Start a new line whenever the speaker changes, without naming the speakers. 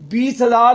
20,000